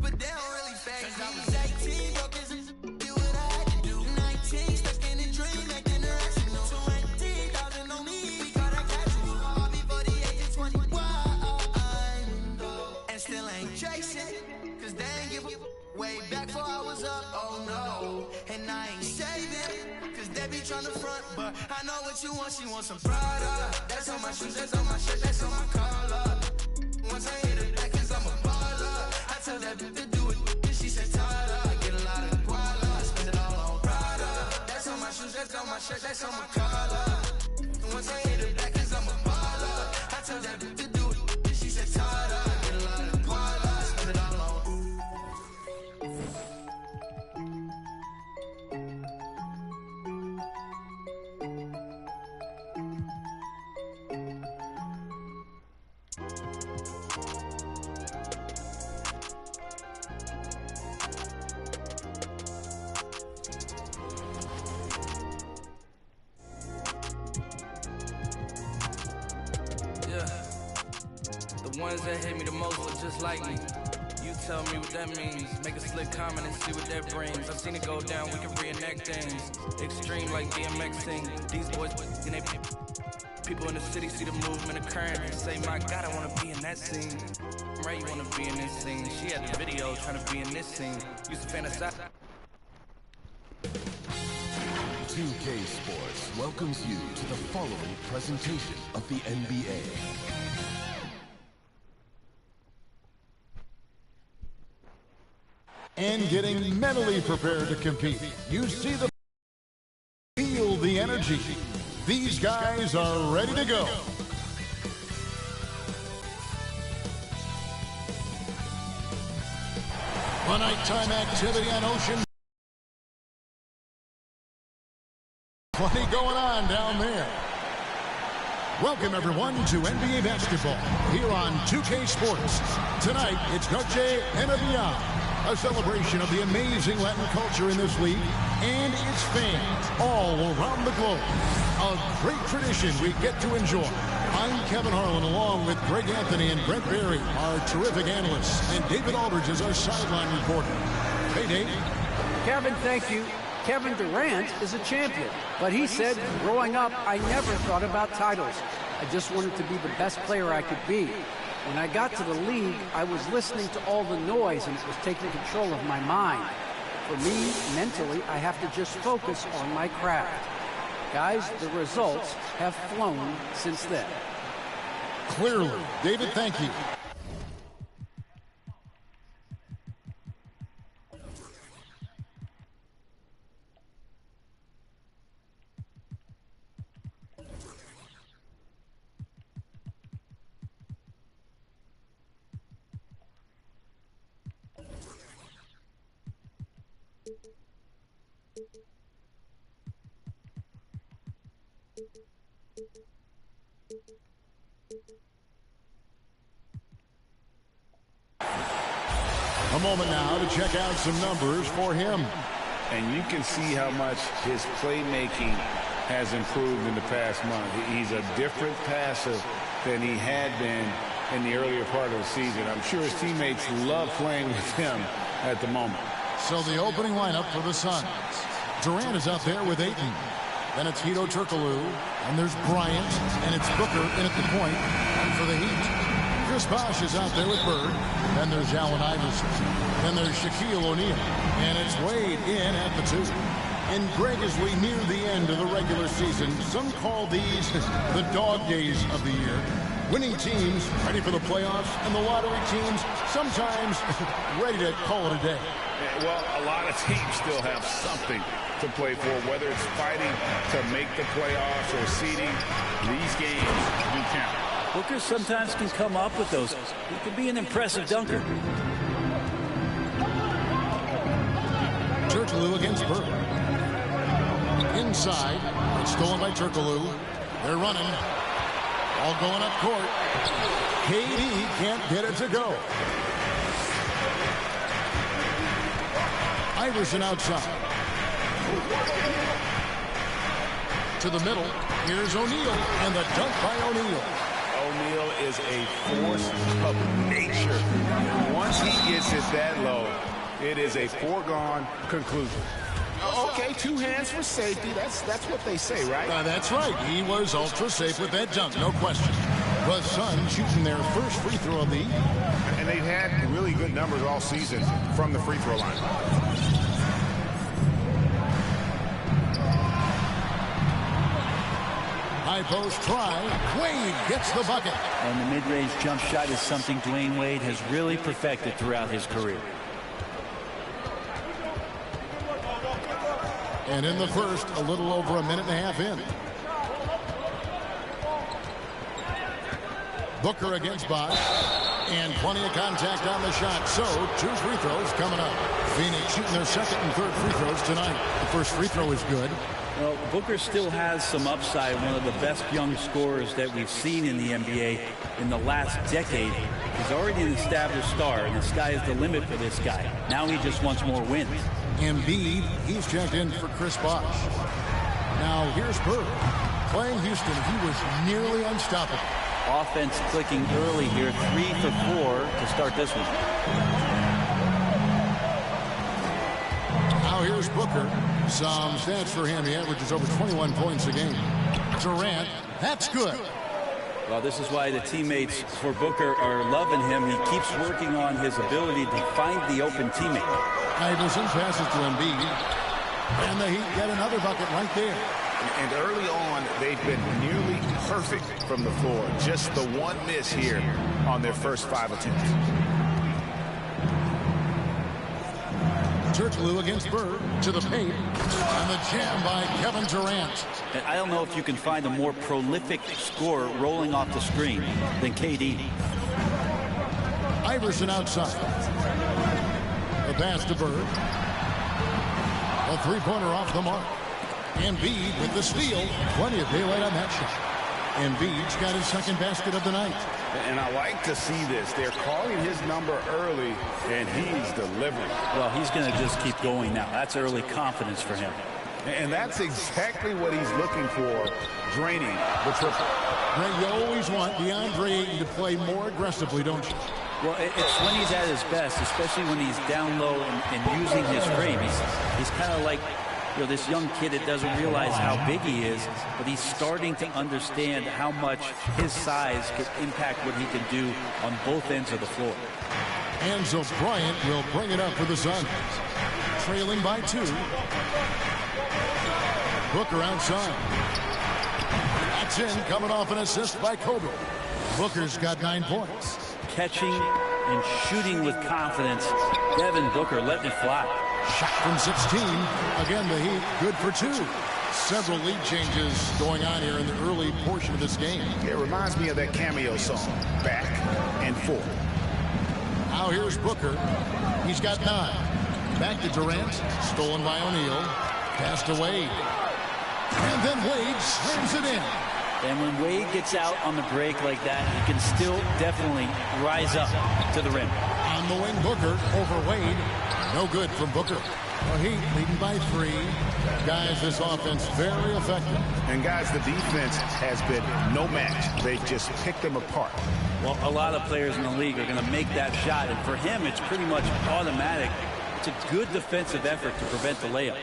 but they don't really phase me. I was 18, broke as a do what I had to do. 19, stuck in a dream, acting irrational. 20,000 on me, call that casual. All before the age of 21, and still ain't chasing, cause they ain't give a way back before I was up, oh no. And I ain't saving, cause they be tryna front, but I know what you want, she wants some Prada. That's on my shoes, that's on my shirt, that's on my collar. Once I hit it back, cause I'm a baller. I tell that bitch to do it, and she said Tada. I get a lot of guala, I spend it all on Prada. That's on my shoes, that's on my shirt, that's on my collar. Once I hit it back, cause I'm a baller. I tell that bitch to do it, and she said Tada. I get a lot of guala, I spend it all on. The ones that hate me the most look just like me. You tell me what that means. Make a slick comment and see what that brings. I've seen it go down, we can reenact things. Extreme like DMXing. These boys and they people in the city see the movement occurring and say, my God, I wanna be in that scene. Right, you wanna be in this scene. She had the video trying to be in this scene. Used to fantasize. 2K Sports welcomes you to the following presentation of the NBA. And getting mentally prepared to compete. You see the feel the energy. These guys are ready to go. A nighttime activity on Ocean. Plenty going on down there. Welcome everyone to NBA basketball here on 2K Sports. Tonight it's Noche NBA, a celebration of the amazing Latin culture in this league and its fans all around the globe. A great tradition we get to enjoy. I'm Kevin Harlan along with Greg Anthony and Brent Berry, our terrific analysts, and David Aldridge is our sideline reporter. Hey, Dave. Kevin, thank you. Kevin Durant is a champion, but he said, growing up, I never thought about titles. I just wanted to be the best player I could be. When I got to the league, I was listening to all the noise and it was taking control of my mind. For me, mentally, I have to just focus on my craft. Guys, the results have flown since then. Clearly. David, thank you. A moment now to check out some numbers for him. And you can see how much his playmaking has improved in the past month. He's a different passer than he had been in the earlier part of the season. I'm sure his teammates love playing with him at the moment. So the opening lineup for the Suns. Durant is out there with Ayton. Then it's Hedo Turkoglu. And there's Bryant. And it's Booker in at the point. And for the Heat, Chris Bosh is out there with Bird. Then there's Allen Iverson. Then there's Shaquille O'Neal. And it's Wade in at the 2. And Greg, as we near the end of the regular season, some call these the dog days of the year. Winning teams ready for the playoffs, and the lottery teams sometimes ready to call it a day. Well, a lot of teams still have something to play for, whether it's fighting to make the playoffs or seeding. These games do count. Booker sometimes can come up with those. He can be an impressive dunker. Turkoglu against Bird. Inside, it's stolen by Turkoglu. They're running. All going up court. KD can't get it to go. Iverson outside. To the middle. Here's O'Neal, and the dunk by O'Neal. O'Neal is a force of nature. Once he gets it that low, it is a foregone conclusion. Okay, 2 hands for safety. That's what they say, right? That's right. He was ultra safe with that dunk, no question. The Suns shooting their first free throw of the evening. And they've had really good numbers all season from the free throw line. High post try. Wade gets the bucket. And the mid-range jump shot is something Dwayne Wade has really perfected throughout his career. And in the first, a little over a minute and a half in. Booker against Bosch. And plenty of contact on the shot. So, 2 free throws coming up. Phoenix shooting their second and third free throws tonight. The first free throw is good. Well, Booker still has some upside, one of the best young scorers that we've seen in the NBA in the last decade. He's already an established star, and the sky is the limit for this guy. Now he just wants more wins. Embiid, he's checked in for Chris Bosh. Now here's Bird. Playing Houston, he was nearly unstoppable. Offense clicking early here, 3 for 4 to start this one. Now here's Booker. Some stats for him. He averages over 21 points a game. Durant, that's good. Well, this is why the teammates for Booker are loving him. He keeps working on his ability to find the open teammate. Iverson passes to Embiid. And the Heat get another bucket right there. And early on, they've been nearly perfect from the floor. Just the one miss here on their first 5 attempts. Turkoglu against Bird to the paint. And the jam by Kevin Durant. And I don't know if you can find a more prolific scorer rolling off the screen than KD. Iverson outside. The pass to Bird. A three-pointer off the mark. Embiid with the steal. Plenty of daylight on that shot. Embiid's got his second basket of the night. And I like to see this. They're calling his number early, and he's delivering. Well, he's going to just keep going now. That's early confidence for him. And that's exactly what he's looking for, draining the triple. Greg, you always want DeAndre Ayton to play more aggressively, don't you? Well, it's when he's at his best, especially when he's down low and using his frame. He's kind of like, you know, this young kid that doesn't realize how big he is, but he's starting to understand how much his size can impact what he can do on both ends of the floor. And so Bryant will bring it up for the Suns. Trailing by 2. Booker outside. That's in, coming off an assist by Kobe. Booker's got 9 points. Catching and shooting with confidence. Devin Booker letting it fly. Shot from 16. Again, the Heat good for 2. Several lead changes going on here in the early portion of this game. It reminds me of that cameo song, Back and Forth. Now here's Booker. He's got 9. Back to Durant. Stolen by O'Neal. Passed to Wade. And then Wade slams it in. And when Wade gets out on the break like that, he can still definitely rise up to the rim. On the wing, Booker over Wade. No good from Booker. The Heat leading by 3. Guys, this offense very effective. And guys, the defense has been no match. They've just picked them apart. Well, a lot of players in the league are going to make that shot, and for him, it's pretty much automatic. It's a good defensive effort to prevent the layup.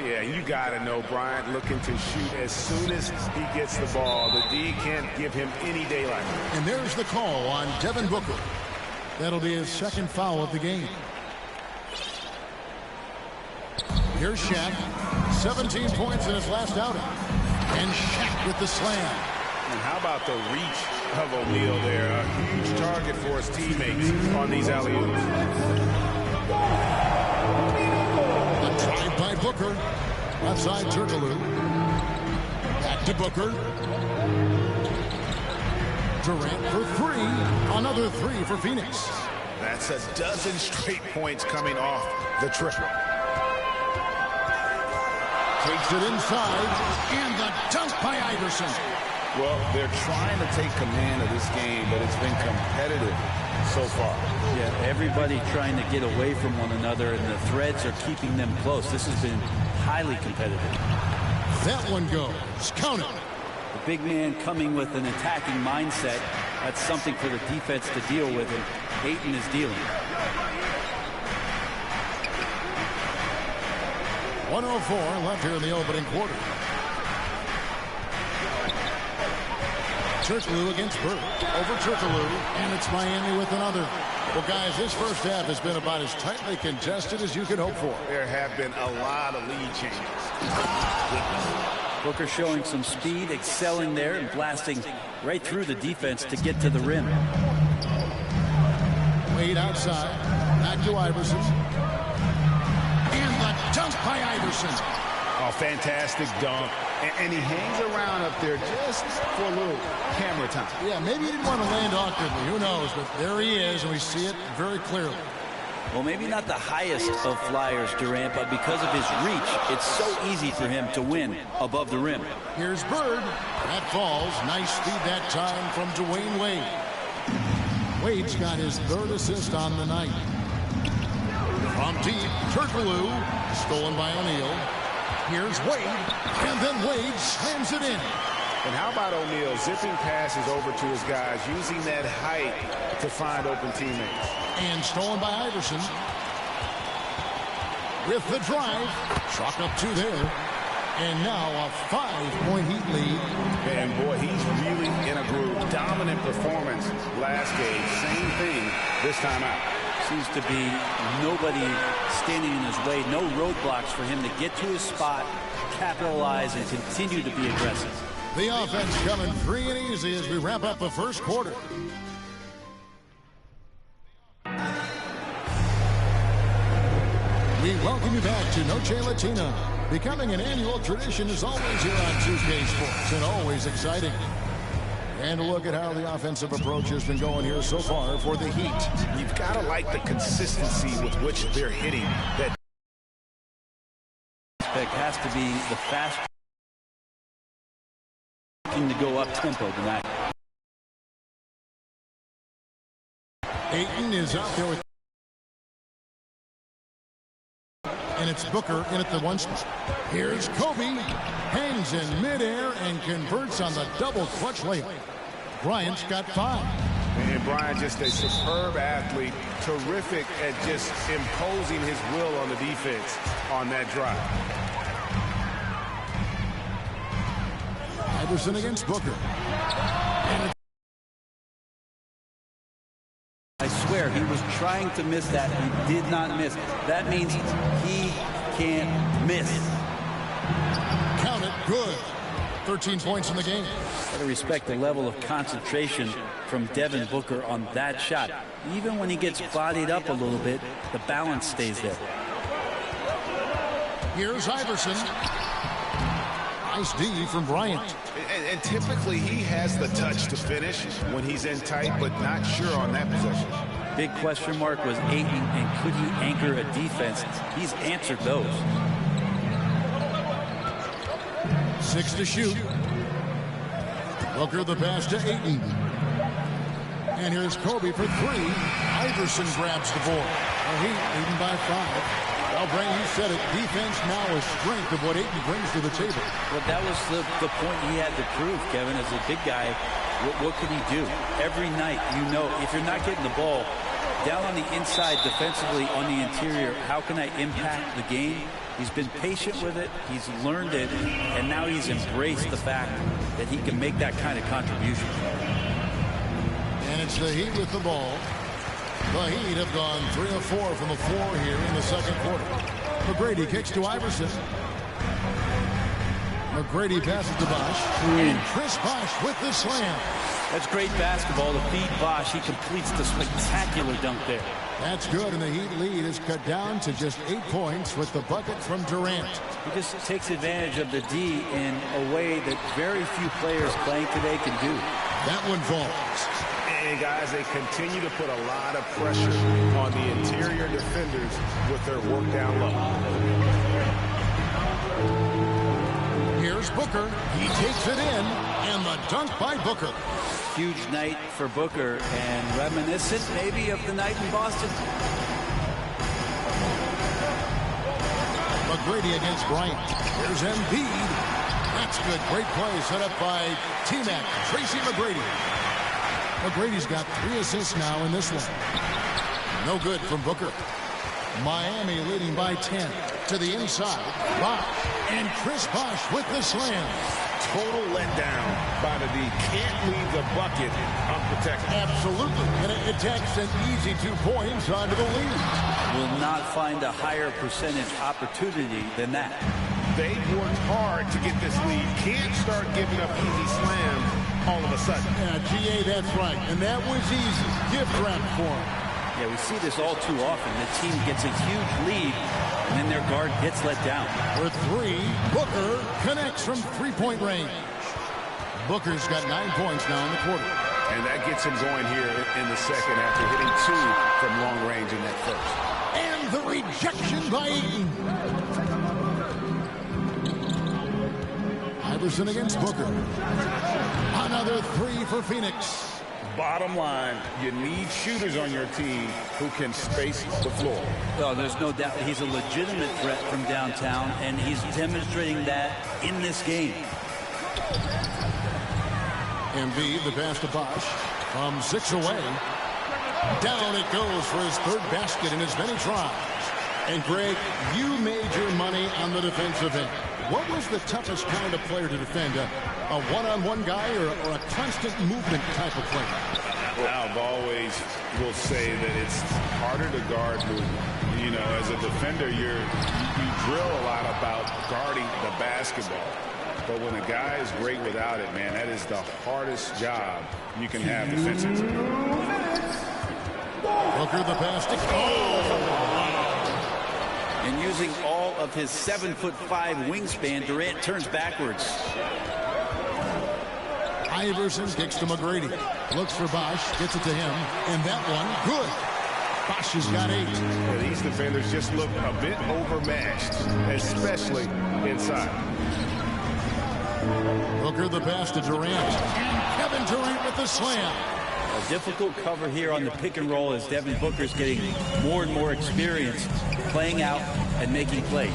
Yeah, you got to know Bryant looking to shoot as soon as he gets the ball. The D can't give him any daylight. And there's the call on Devin Booker. That'll be his second foul of the game. Here's Shaq. 17 points in his last outing. And Shaq with the slam. And how about the reach of O'Neal there? A huge target for his teammates on these alley-oops. A drive by Booker. Outside Turkoglu. Back to Booker. Durant for 3. Another 3 for Phoenix. That's a dozen straight points coming off the triple. Takes it inside. And the dunk by Iverson. Well, they're trying to take command of this game, but it's been competitive so far. Yeah, everybody trying to get away from one another, and the threads are keeping them close. This has been highly competitive. That one goes. Count it. The big man coming with an attacking mindset. That's something for the defense to deal with, and Ayton is dealing. 104 left here in the opening quarter. Turkoglu against Burke. Over Turkoglu, and it's Miami with another. Well, guys, this first half has been about as tightly contested as you could hope for. There have been a lot of lead changes. Booker showing some speed, excelling there, and blasting right through the defense to get to the rim. Wade outside. Back to Iverson. And the dunk by Iverson. Oh, fantastic dunk. And he hangs around up there just for a little camera time. Yeah, maybe he didn't want to land awkwardly. Who knows? But there he is, and we see it very clearly. Well, maybe not the highest of flyers, Durant, but because of his reach, it's so easy for him to win above the rim. Here's Bird. That falls. Nice speed that time from Dwayne Wade. Wade's got his third assist on the night. From deep, Turkoglu. Stolen by O'Neal. Here's Wade, and then Wade slams it in. And how about O'Neal zipping passes over to his guys, using that height to find open teammates. And stolen by Iverson. With the drive, chalk up two there. And now a 5-point Heat lead. And boy, he's really in a groove. Dominant performance last game. Same thing this time out. Seems to be nobody standing in his way, no roadblocks for him to get to his spot, capitalize, and continue to be aggressive. The offense coming free and easy as we wrap up the first quarter. We welcome you back to Noche Latina. Becoming an annual tradition is always here on 2K Sports, and always exciting. And look at how the offensive approach has been going here so far for the Heat. You've got to like the consistency with which they're hitting. That aspect has to be the fast to go up tempo tonight. Ayton is out there with, and it's Booker in at the one spot. Here's Kobe, hangs in midair and converts on the double clutch layup. Bryant's got 5. And Bryant, just a superb athlete, terrific at just imposing his will on the defense on that drive. Iverson against Booker. And I swear, he was trying to miss that. He did not miss. That means he can't miss. Count it, good. 13 points in the game. Got to respect the level of concentration from Devin Booker on that shot. Even when he gets bodied up a little bit, the balance stays there. Here's Iverson. Nice D from Bryant. And typically he has the touch to finish when he's in tight, but not sure on that possession. Big question mark was Ayton, and could he anchor a defense? He's answered those. 6 to shoot. Booker the pass to Ayton. And here's Kobe for 3. Iverson grabs the board. The Heat leading by 5. Well, Brain, you said it. Defense now a strength of what Ayton brings to the table. Well, that was the point he had to prove, Kevin. As a big guy, what could he do? Every night, you know, if you're not getting the ball down on the inside defensively on the interior, how can I impact the game? He's been patient with it. He's learned it. And now he's embraced the fact that he can make that kind of contribution. And it's the Heat with the ball. The Heat have gone 3 of 4 from the floor here in the second quarter. McGrady kicks to Iverson. McGrady passes to Bosh. And Chris Bosh with the slam. That's great basketball to feed Bosh. He completes the spectacular dunk there. That's good, and the Heat lead is cut down to just 8 points with the bucket from Durant. He just takes advantage of the D in a way that very few players playing today can do. That one falls. And guys, they continue to put a lot of pressure on the interior defenders with their work down low. Here's Booker. He takes it in, and the dunk by Booker. Huge night for Booker, and reminiscent maybe of the night in Boston. McGrady against Bryant. Here's Embiid. That's good. Great play set up by T-Mac. Tracy McGrady. McGrady's got 3 assists now in this one. No good from Booker. Miami leading by 10 to the inside. Bosh and Chris Bosh with the slam. Total letdown by the D. Can't leave the bucket unprotected. Absolutely. And it takes an easy 2 points onto the lead. Will not find a higher percentage opportunity than that. They've worked hard to get this lead. Can't start giving up easy slams all of a sudden. Yeah, GA, that's right. And that was easy. Gift wrap for him. Yeah, we see this all too often. The team gets a huge lead, and then their guard gets let down. For 3, Booker connects from 3-point range. Booker's got 9 points now in the quarter. And that gets him going here in the second after hitting 2 from long range in that first. And the rejection by Eaton. Iverson against Booker. Another 3 for Phoenix. Bottom line, you need shooters on your team who can space the floor. Well, there's no doubt he's a legitimate threat from downtown, and he's demonstrating that in this game. Embiid, the pass to Bosh. From 6 away. Down it goes for his 3rd basket in as many tries. And Greg, you made your money on the defensive end. What was the toughest kind of player to defend? A one-on-one guy or a constant movement type of player? Well, I've always will say that it's harder to guard movement. You know, as a defender, you drill a lot about guarding the basketball. But when a guy is great without it, man, that is the hardest job you can have defensively. Booker the pass to And using all of his 7'5" wingspan, Durant turns backwards. Iverson kicks to McGrady. Looks for Bosh, gets it to him, and that one, good. Bosh has got 8. Yeah, these defenders just look a bit overmatched, especially inside. Booker the pass to Durant. And Kevin Durant with the slam. A difficult cover here on the pick and roll as Devin Booker's getting more and more experience playing out and making plays.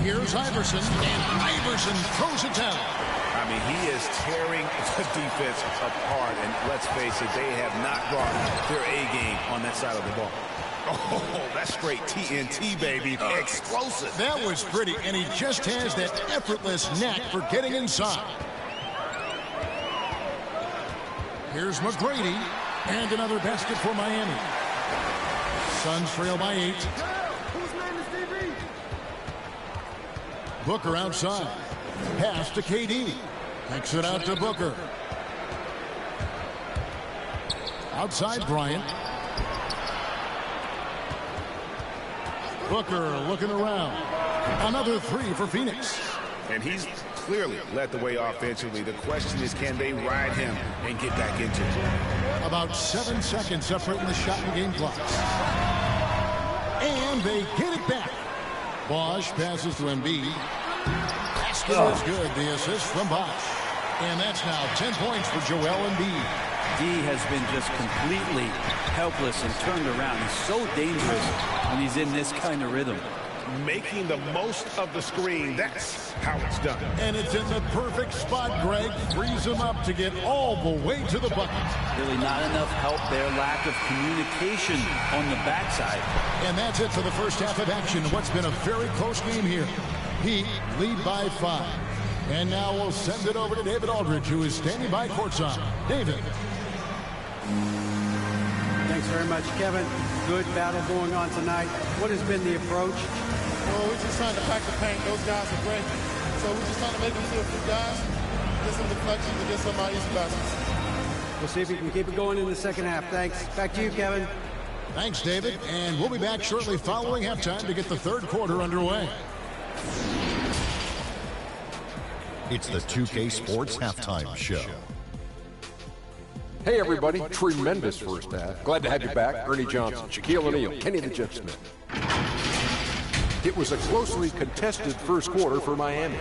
Here's Iverson, and Iverson throws it down. I mean, he is tearing the defense apart, and let's face it, they have not brought their A game on that side of the ball. Oh, that's straight TNT, baby. Explosive. That was pretty, and he just has that effortless knack for getting inside. Here's McGrady, and another basket for Miami. Suns trail by 8. Booker outside. Pass to KD. Takes it out to Booker. Outside Bryant. Booker looking around. Another 3 for Phoenix. And he's clearly led the way offensively. The question is, can they ride him and get back into it? About 7 seconds separating the shot and game clocks. And they get it back. Bosh passes to Embiid. Basket is good. The assist from Bosh. And that's now 10 points for Joel Embiid. D has been just completely helpless and turned around. He's so dangerous when he's in this kind of rhythm. Making the most of the screen, that's how it's done. And it's in the perfect spot, Greg. Frees him up to get all the way to the bucket. Really not enough help there. Lack of communication on the backside. And that's it for the first half of action. What's been a very close game here. Heat lead by 5. And now we'll send it over to David Aldridge, who is standing by courtside. David. Thanks very much, Kevin. Good battle going on tonight. What has been the approach? Well, we're just trying to pack the paint. Those guys are great. So we're just trying to make them see a few guys, get some deflections, and get some easy baskets. We'll see if we can keep it going in the second half. Thanks. Back to you, Kevin. Thanks, David. And we'll be back shortly following halftime to get the third quarter underway. It's the 2K Sports Halftime Show. Hey everybody, tremendous first half. Glad to have you back. Ernie Johnson, Shaquille O'Neal, Kenny the Jet Smith. It was a closely contested first quarter for Miami.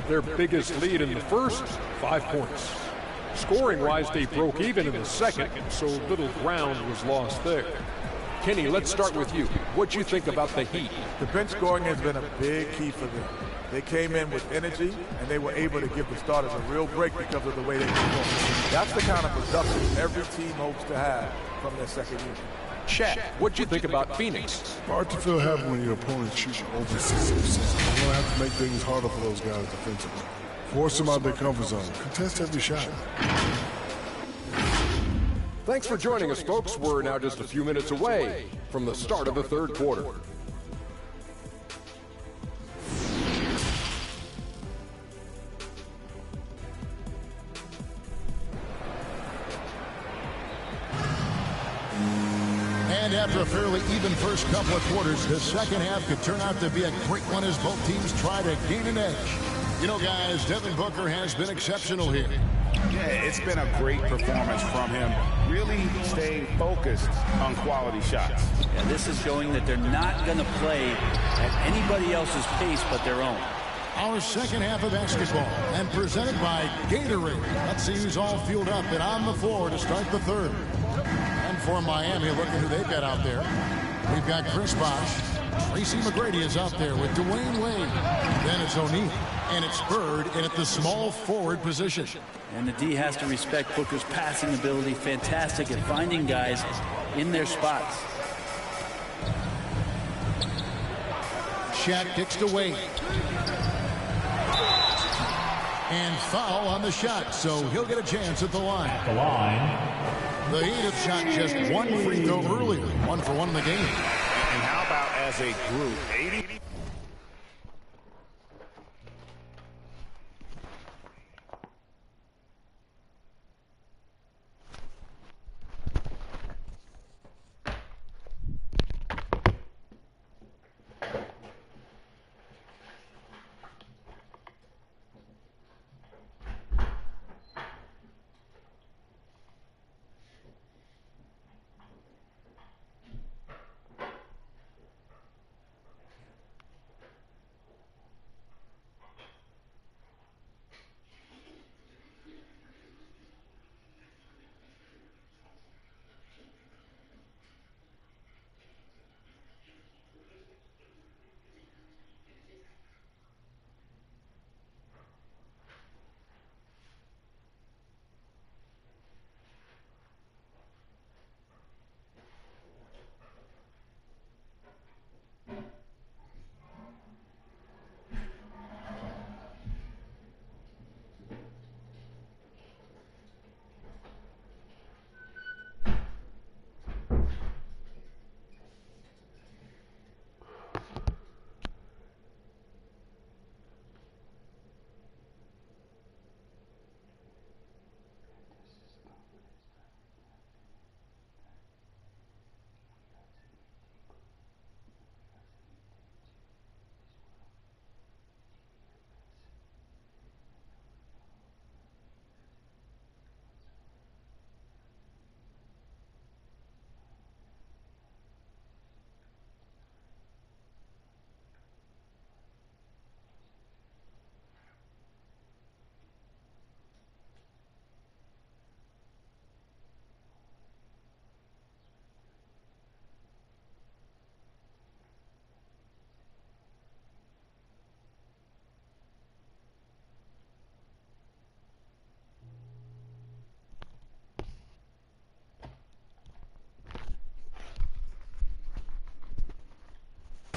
Their biggest lead in the first, 5 points. Scoring-wise, they broke even in the second, so little ground was lost there. Kenny, let's start with you. What'd you think about the Heat? The bench scoring has been a big key for them. They came in with energy, and they were able to give the starters a real break because of the way they performed. That's the kind of production every team hopes to have from their second unit. Shaq, what'd you think about Phoenix? Hard to feel happy when your opponent shoots over 60%. You're going to have to make things harder for those guys defensively. Force them out of their comfort zone. Contest every shot. Thanks for joining us, folks. We're now just a few minutes away from the start of the third quarter. And after a fairly even first couple of quarters, the second half could turn out to be a great one as both teams try to gain an edge. You know, guys, Devin Booker has been exceptional here. Yeah, it's been a great performance from him, really staying focused on quality shots. Yeah, this is showing that they're not going to play at anybody else's pace but their own. Our second half of basketball, and presented by Gatorade. Let's see who's all fueled up and on the floor to start the third. And for Miami, look at who they've got out there. We've got Chris Bosh. Tracy McGrady is out there with Dwayne Wade. Then it's O'Neal. And it's Bird in at the small forward position. And the D has to respect Booker's passing ability. Fantastic at finding guys in their spots. Shaq kicks to Wade. And foul on the shot, so he'll get a chance at the line. The Heat have shot just one free throw earlier. 1 for 1 in the game. And how about as a group? 80.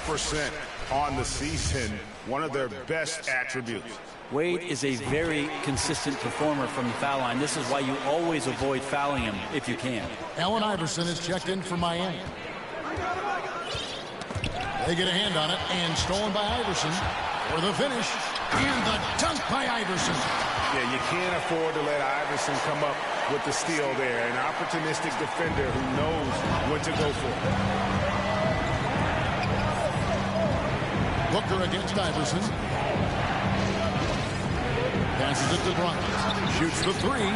% on the season, one of their best attributes. Wade is a very consistent performer from the foul line. This is why you always avoid fouling him if you can. Allen Iverson is checked in for Miami. They get a hand on it, and stolen by Iverson for the finish. And the dunk by Iverson. Yeah, you can't afford to let Iverson come up with the steal there. An opportunistic defender who knows when to go for it. Booker against Iverson. Passes it to Bryant. Shoots the three.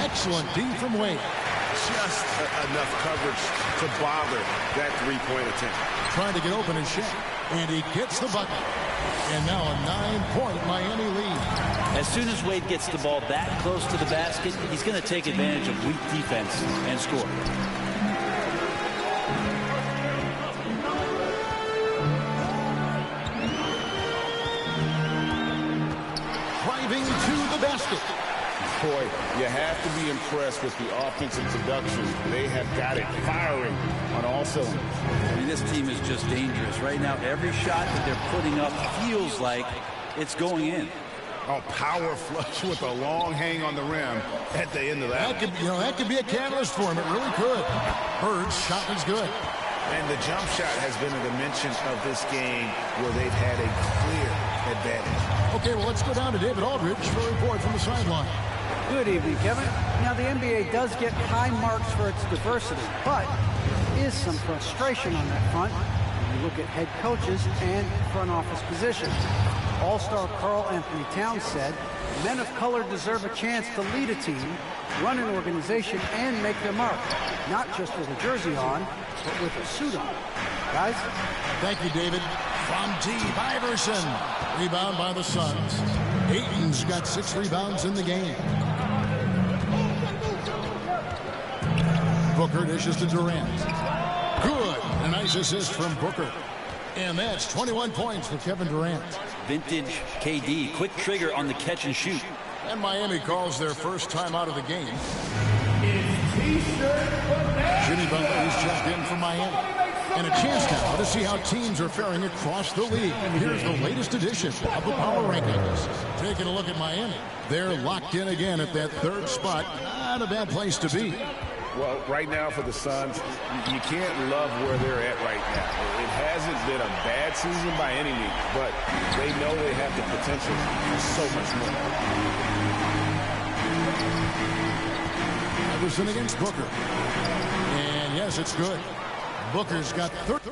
Excellent D from Wade. Just enough coverage to bother that three-point attempt. Trying to get open and Shaq. And he gets the bucket. And now a 9-point Miami lead. As soon as Wade gets the ball that close to the basket, he's going to take advantage of weak defense and score. basket. Boy, you have to be impressed with the offensive production. They have got it firing on all cylinders. I mean, this team is just dangerous. Right now, every shot that they're putting up feels like it's going in. Oh, power flush with a long hang on the rim at the end of that. That could be a catalyst for him. It really could. Bird's shot is good. And the jump shot has been a dimension of this game where they've had a clear advantage. Okay, well, let's go down to David Aldridge for a report from the sideline. Good evening, Kevin. Now, the NBA does get high marks for its diversity, but there is some frustration on that front when you look at head coaches and front office positions. All-star Karl Anthony Towns said, men of color deserve a chance to lead a team, run an organization, and make their mark. Not just with a jersey on, but with a suit on. Guys? Thank you, David. From deep, Iverson. Rebound by the Suns. Ayton's got 6 rebounds in the game. Booker dishes to Durant. Good. A nice assist from Booker. And that's 21 points for Kevin Durant. Vintage KD, quick trigger on the catch and shoot. And Miami calls their first time out of the game. Jimmy Butler is checked in for Miami. And a chance now to see how teams are faring across the league. Here's the latest edition of the Power Rankings. Taking a look at Miami. They're locked in again at that 3rd spot. Not a bad place to be. Well, right now for the Suns, you can't love where they're at right now. It hasn't been a bad season by any means, but they know they have the potential for so much more. Iverson against Booker. And yes, it's good. Booker's got 30.